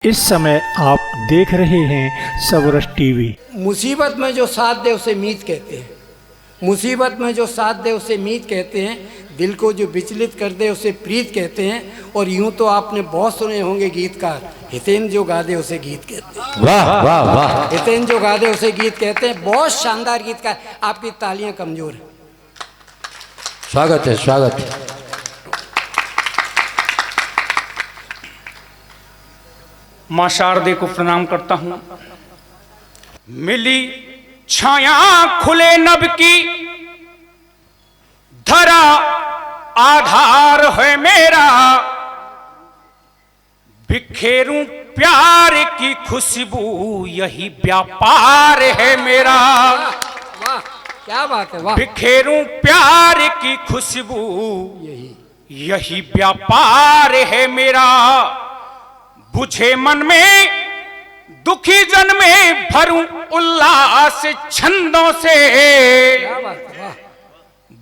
इस समय आप देख रहे हैं सबरस टीवी। मुसीबत में जो साथ दे उसे मीत कहते हैं। मुसीबत में जो साथ दे उसे मीत कहते हैं। दिल को जो विचलित कर दे उसे प्रीत कहते हैं। और यूं तो आपने बहुत सुने होंगे गीतकार, हितेन जो गा दे उसे गीत कहते हैं। वाह वाह वाह, हितेन जो गा दे उसे गीत कहते हैं। बहुत शानदार गीतकार। आपकी तालियां कमजोर हैं। स्वागत है स्वागत है। मां शारदे को प्रणाम करता हूं। मिली छाया खुले नभ की, धरा आधार है मेरा, बिखेरूं प्यार की खुशबू यही व्यापार है मेरा। वाह क्या बात है, वाह। बिखेरूं प्यार की खुशबू यही व्यापार है मेरा। बुझे मन में दुखी जन में भरूं उल्लास छंदों से। क्या बात है, वाह।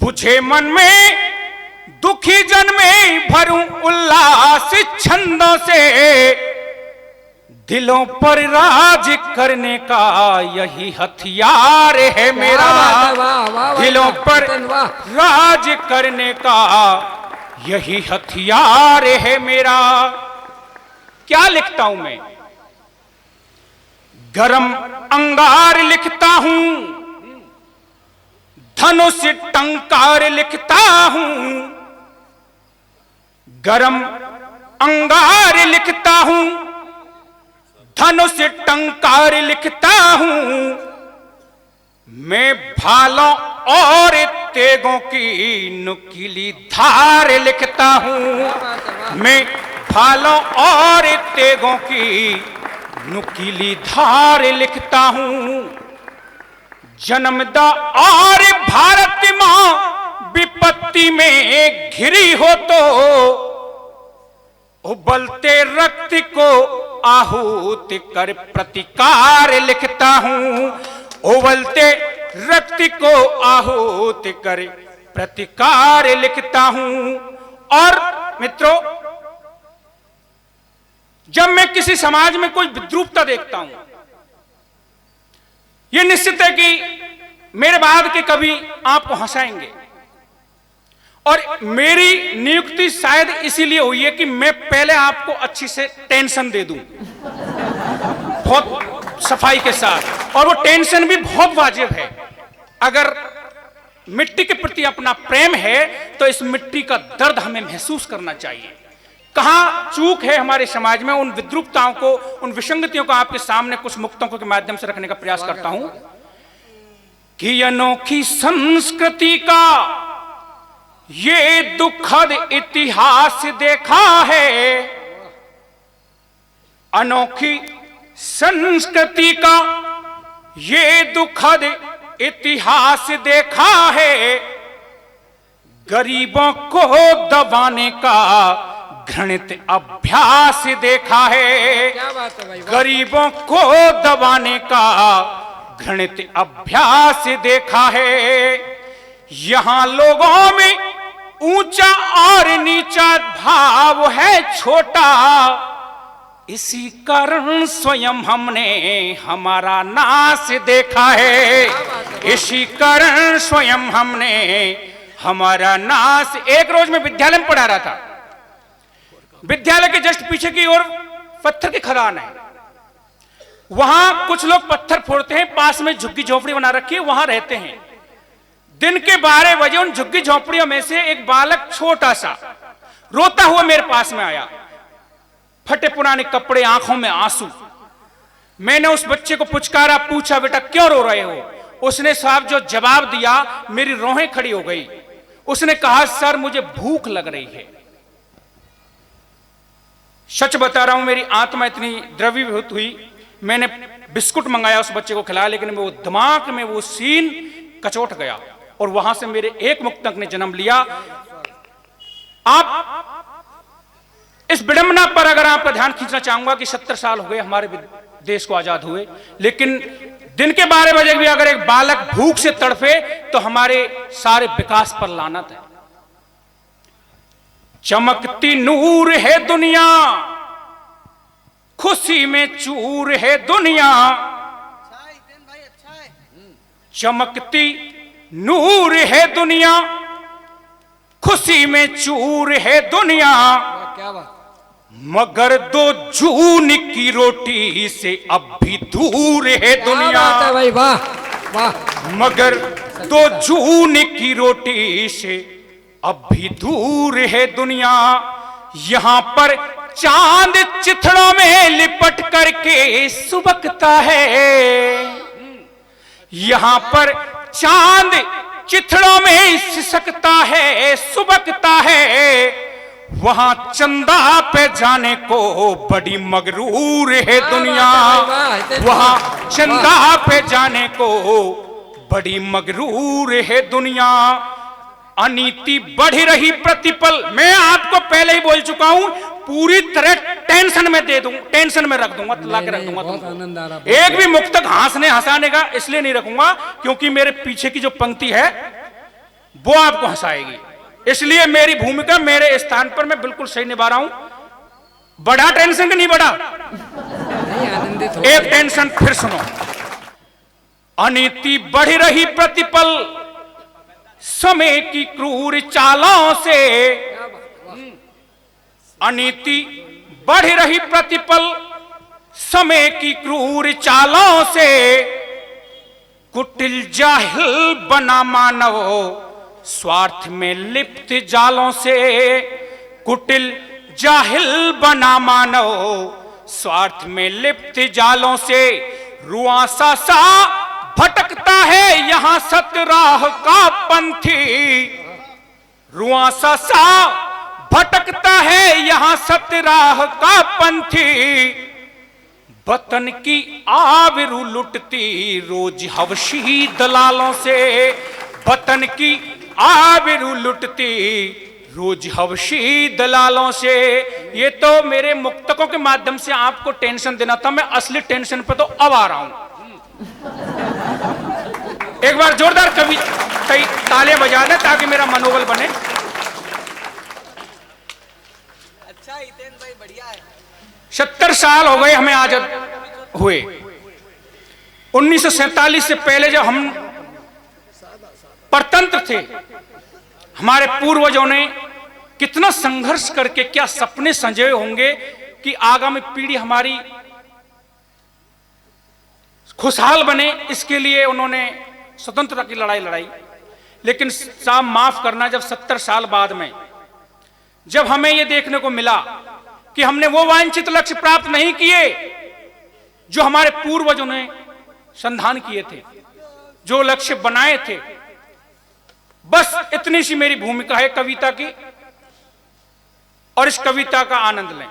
बुझे मन में दुखी जन में भरूं उल्लास छंदों से। दिलों पर राज करने का यही हथियार है मेरा। वाह, वाह, दिलों पर वाह। राज करने का यही हथियार है मेरा। क्या लिखता हूं मैं? गरम अंगार लिखता हूं, धनुष टंकार लिखता हूं। गरम अंगार लिखता हूं, धनुष टंकार लिखता हूं। मैं भालों और तेगों की नुकीली धार लिखता हूं। मैं भालों और तेगों की नुकीली धार लिखता हूं। जन्मदा और भारत मां विपत्ति में घिरी हो तो, उबलते रक्त को आहूत कर प्रतिकार लिखता हूं। उबलते रक्त को आहूत कर प्रतिकार लिखता हूं। और मित्रों, जब मैं किसी समाज में कोई विद्रूपता देखता हूं, यह निश्चित है कि मेरे बाद के कवि आपको हंसाएंगे। और मेरी नियुक्ति शायद इसीलिए हुई है कि मैं पहले आपको अच्छी से टेंशन दे दूं, बहुत सफाई के साथ। और वो टेंशन भी बहुत वाजिब है। अगर मिट्टी के प्रति अपना प्रेम है तो इस मिट्टी का दर्द हमें महसूस करना चाहिए। कहां चूक है हमारे समाज में, उन विद्रूपताओं को, उन विसंगतियों को आपके सामने कुछ मुक्तकों के माध्यम से रखने का प्रयास करता हूं। कि अनोखी संस्कृति का ये दुखद इतिहास देखा है। अनोखी संस्कृति का ये दुखद इतिहास देखा है। गरीबों को दबाने का घृणित अभ्यास देखा है। क्या बात है भाई, वाह। गरीबों को दबाने का घृणित अभ्यास देखा है। यहां लोगों में ऊंचा और नीचा भाव है छोटा। इसी कारण स्वयं हमने हमारा नाश देखा है। इसी कारण स्वयं हमने हमारा नाश। एक रोज मैं विद्यालय में पढ़ा रहा था। विद्यालय के जस्ट पीछे की ओर पत्थर की खदान है। वहां कुछ लोग पत्थर फोड़ते हैं, पास में झुग्गी झोपड़ी बना रखी है, वहां रहते हैं। दिन के 12 बजे उन झुग्गी झोपड़ियों में से एक बालक छोटा सा रोता हुआ मेरे पास में आया। फटे पुराने कपड़े, आंखों में आंसू। मैंने उस बच्चे को पुचकारा, पूछा बेटा क्यों रो रहे हो? उसने साहब जो जवाब दिया, मेरी रोहें खड़ी हो गई। उसने कहा सर मुझे भूख लग रही है। सच बता रहा हूं, मेरी आत्मा इतनी द्रवीभूत हुई। मैंने बिस्कुट मंगाया उस बच्चे को खिलाया, लेकिन वो दिमाग में वो सीन कचोट गया। और वहां से मेरे एक मुक्तक ने जन्म लिया। आप इस विडंबना पर अगर आपका ध्यान खींचना चाहूंगा कि 70 साल हो गए हमारे देश को आजाद हुए, लेकिन दिन के 12 बजे भी अगर एक बालक भूख से तड़फे तो हमारे सारे विकास पर लानत है। चमकती नूर है दुनिया, खुशी में चूर है दुनिया, चमकती नूर है दुनिया, खुशी में चूर है दुनिया, क्या बात। मगर 2 जून की रोटी से अब भी दूर है क्या दुनिया। बात है भाई, वाह वाह। मगर 2 जून की रोटी से अब भी दूर है दुनिया। यहां पर चांद चिथड़ों में लिपट करके सुबकता है, यहां पर चांद चिथड़ों में सिसकता है, सुबकता है। वहां चंदा पे जाने को बड़ी मगरूर है दुनिया, वहां चंदा पे जाने को बड़ी मगरूर है दुनिया। अनीति बढ़ रही प्रतिपल, मैं आपको पहले ही बोल चुका हूं, पूरी तरह टेंशन में दे दूं, टेंशन में रख दूंगा, ला के रख दूंगा तुमको। आनंद आ रहा। एक भी मुक्तक हंसने हंसाने का इसलिए नहीं रखूंगा क्योंकि मेरे पीछे की जो पंक्ति है वो आपको हंसाएगी, इसलिए मेरी भूमिका मेरे स्थान पर मैं बिल्कुल सही निभा रहा हूं। बड़ा टेंशन कि नहीं बड़ा? नहीं, आनंदित हो। एक टेंशन फिर सुनो। अनीति बढ़ रही प्रतिपल समय की क्रूर चालों से, अनीति बढ़ रही प्रतिपल समय की क्रूर चालों से, कुटिल जाहिल बना मानव स्वार्थ में लिप्त जालों से, कुटिल जाहिल बना मानव स्वार्थ में लिप्त जालों से। रुआसा सा भटकता है यहां सतराह का पंथी, रुआसा सा भटकता है यहां सतराह का पंथी। वतन की आबरू लुटती रोज हवशी दलालों से, वतन की आबरू लुटती रोज हवशी दलालों से। ये तो मेरे मुक्तकों के माध्यम से आपको टेंशन देना था, मैं असली टेंशन पे तो अब आ रहा हूं। एक बार जोरदार कभी कई ताले बजा दे ताकि मेरा मनोबल बने। अच्छा हितेन भाई, बढ़िया है। 70 साल हो गए हमें आजाद हुए। 1947 से पहले जब हम परतंत्र थे, हमारे पूर्वजों ने कितना संघर्ष करके क्या सपने संजोए होंगे कि आगामी पीढ़ी हमारी खुशहाल बने, इसके लिए उन्होंने स्वतंत्रता की लड़ाई लड़ाई। लेकिन साहब माफ करना, जब 70 साल बाद में जब हमें यह देखने को मिला कि हमने वो वांछित लक्ष्य प्राप्त नहीं किए जो हमारे पूर्वजों ने संधान किए थे, जो लक्ष्य बनाए थे, बस इतनी सी मेरी भूमिका है कविता की, और इस कविता का आनंद लें।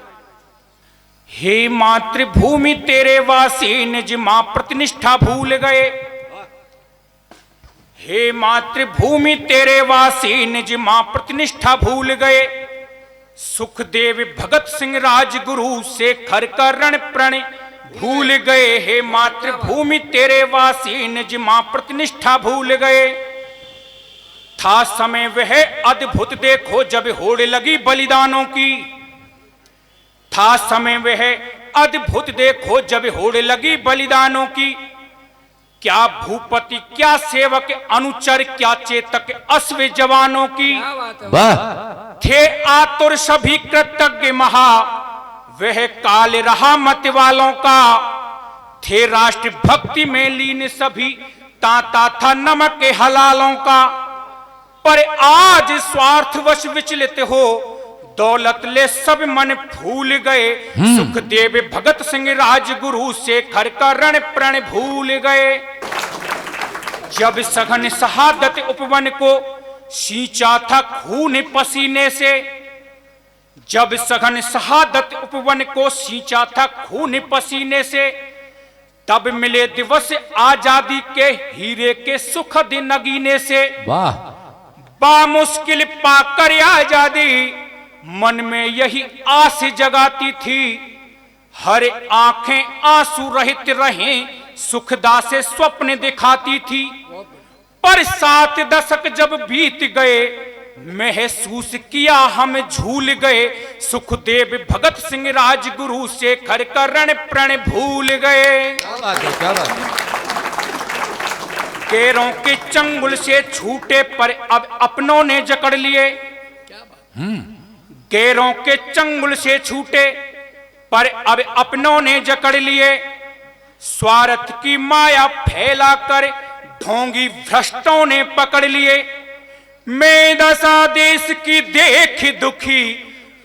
हे मातृभूमि तेरे वासी निज मां प्रतिनिष्ठा भूल गए, हे मातृभूमि तेरे वासी निज मां प्रतिनिष्ठा भूल गए। सुखदेव भगत सिंह राजगुरु शेखर का रण प्रण भूल गए, हे मातृभूमि तेरे वासी निज मां प्रतिनिष्ठा भूल गए। था समय वह अद्भुत देखो जब होड़ लगी बलिदानों की, था समय वह अद्भुत देखो जब होड़ लगी बलिदानों की। क्या भूपति क्या सेवक अनुचर क्या चेतक अश्व जवानों की। वाह थे आतुर सभी कृतज्ञ महा वह काल रहा मत वालों का। थे राष्ट्र भक्ति में लीन सभी ताता था नमक के हलालों का। पर आज स्वार्थवश विचलित हो दौलत ले सब मन भूल गए। सुखदेव भगत सिंह राजगुरु शेखर का रण प्रण भूल गए। जब सघन शहादत उपवन को सींचा था खून पसीने से, जब सघन शहादत उपवन को सींचा था खून पसीने से, तब मिले दिवस आजादी के हीरे के सुखद नगीने से। वाह बामुश्किल पाकर आजादी मन में यही आस जगाती थी। हर आंखें आंसू रहित रहें सुखदा से स्वप्न दिखाती थी। पर 7 दशक जब बीत गए महसूस किया हम झूल गए, सुखदेव भगत सिंह राजगुरु शेखर का रण प्रण भूल गए। क्या बात है, क्या बात है। गैरों के चंगुल से छूटे पर अब अपनों ने जकड़ लिए। गैरों के चंगुल से छूटे पर अब अपनों ने जकड़ लिए। स्वार्थ की माया फैलाकर ढोंगी भ्रष्टों ने पकड़ लिए। मैं दशा देश की देख दुखी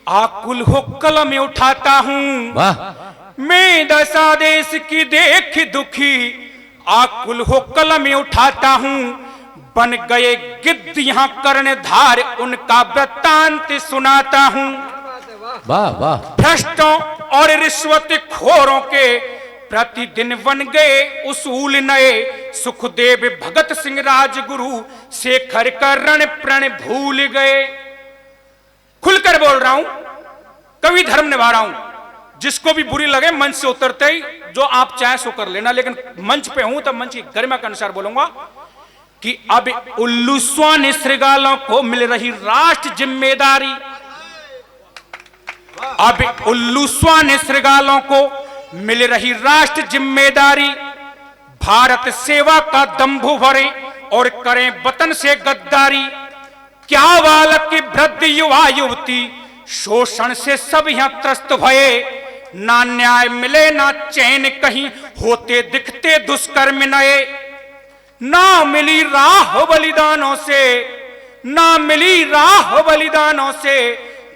आकुल हो कलम उठाता हूं। वाह। मैं दशा देश की देख दुखी आकुल हो कलम उठाता हूं। बन गए गिद्ध यहां कर्णधार, उनका वृत्तांत सुनाता हूं। वाह वाह। भ्रष्टों और रिश्वत खोरों के प्रतिदिन बन गए उसूल नए, सुखदेव भगत सिंह राजगुरु शेखर का रण प्रण भूल गए। खुलकर बोल रहा हूं, कवि धर्म निभा रहा हूं। जिसको भी बुरी लगे मंच से उतरते ही जो आप चाहे सो कर लेना, लेकिन मंच पे हूं तो मंच की गरिमा के अनुसार बोलूंगा कि अब उल्लू स्वान श्रृगालों को मिल रही राष्ट्र जिम्मेदारी। अब उल्लू स्वान श्रृगालों को मिल रही राष्ट्र जिम्मेदारी। भारत सेवा का दंभु भरे और करें वतन से गद्दारी। क्या बालक की वृद्ध युवा युवती शोषण से सब यहां त्रस्त भये। ना न्याय मिले ना चैन कहीं, होते दिखते दुष्कर्म नए। ना मिली राह बलिदानों से, ना मिली राह बलिदानों से,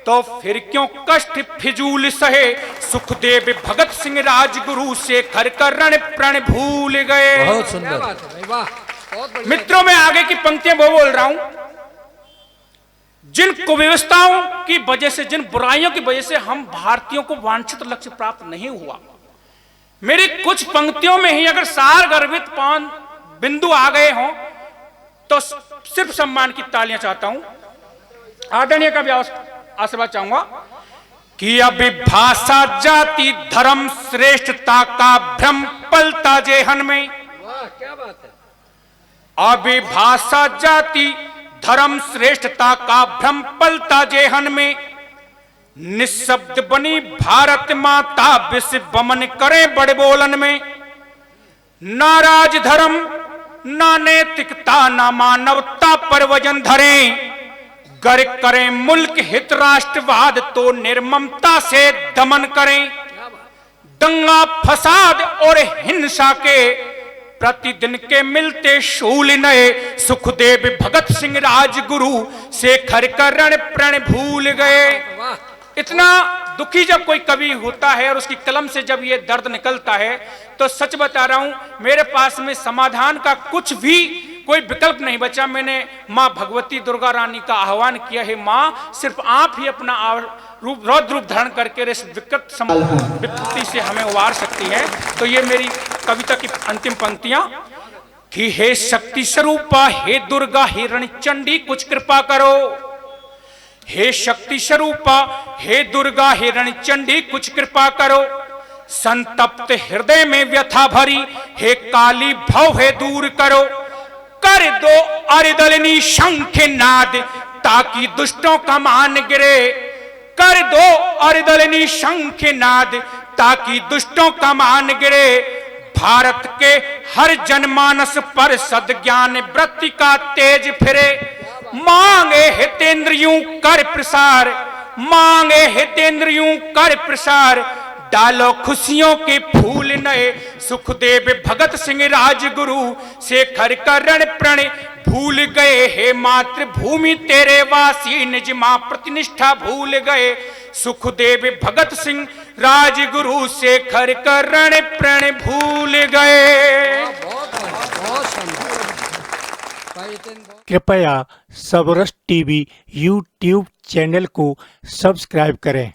तो फिर क्यों कष्ट फिजूल सहे। सुखदेव भगत सिंह राजगुरु शेखर का रण प्रण भूल गए। बहुत सुंदर। मित्रों, मैं आगे की पंक्तियां वो बोल रहा हूं जिन कुव्यवस्थाओं की वजह से, जिन बुराइयों की वजह से हम भारतीयों को वांछित लक्ष्य प्राप्त नहीं हुआ। मेरी कुछ पंक्तियों में ही अगर सार गर्भित पान बिंदु आ गए हों तो सिर्फ सम्मान की तालियां चाहता हूं। आदरणीय का भी आशीर्वाद चाहूंगा कि अभी भाषा जाति धर्म श्रेष्ठता का भ्रम पलता जेहन में। क्या बात है। अभी भाषा जाति धर्म श्रेष्ठता का भ्रम पलता जेहन में। निशब्द बनी भारत माता विश्व बमन करे बड़े बोलन में। ना राज धर्म ना नैतिकता ना मानवता पर वजन धरे। गर करें मुल्क हित राष्ट्रवाद तो निर्ममता से दमन करें। दंगा फसाद और हिंसा के प्रतिदिन के मिलते शूल नए। सुखदेव भगत सिंह राजगुरु शेखर का रण प्रण भूल गए। इतना दुखी जब कोई कवि होता है और उसकी कलम से जब ये दर्द निकलता है तो सच बता रहा हूं, मेरे पास में समाधान का कुछ भी कोई विकल्प नहीं बचा। मैंने मां भगवती दुर्गा रानी का आह्वान किया है, मां सिर्फ आप ही अपना रौद्र रूप धारण करके इस विकट विपत्ति से हमें उबार सकती है। तो ये मेरी कविता की अंतिम पंक्तियां कि हे शक्ति स्वरूपा हे दुर्गा हे रणचंडी कुछ कृपा करो। हे शक्ति स्वरूपा हे दुर्गा हे रणचंडी कुछ कृपा करो। संतप्त हृदय में व्यथा भरी हे काली भव है दूर करो। कर दो अरिदलनी शंख नाद ताकि दुष्टों का मान गिरे। कर दो अरिदलनी शंख नाद ताकि दुष्टों का मान गिरे। भारत के हर जनमानस पर सद्ज्ञान वृत्ति का तेज फिरे। मांगे हितेंद्रियों कर प्रसार, मांगे हितेंद्रियों कर प्रसार। डालो खुशियों के फूल नए। सुखदेव भगत सिंह राजगुरु शेखर का रण प्रण भूल गए। हे मातृभूमि तेरे वासी निज मां प्रतिनिष्ठा भूल गए। सुखदेव भगत सिंह राजगुरु शेखर का रण प्रण भूल गए। कृपया सबरस टीवी यूट्यूब चैनल को सब्सक्राइब करें।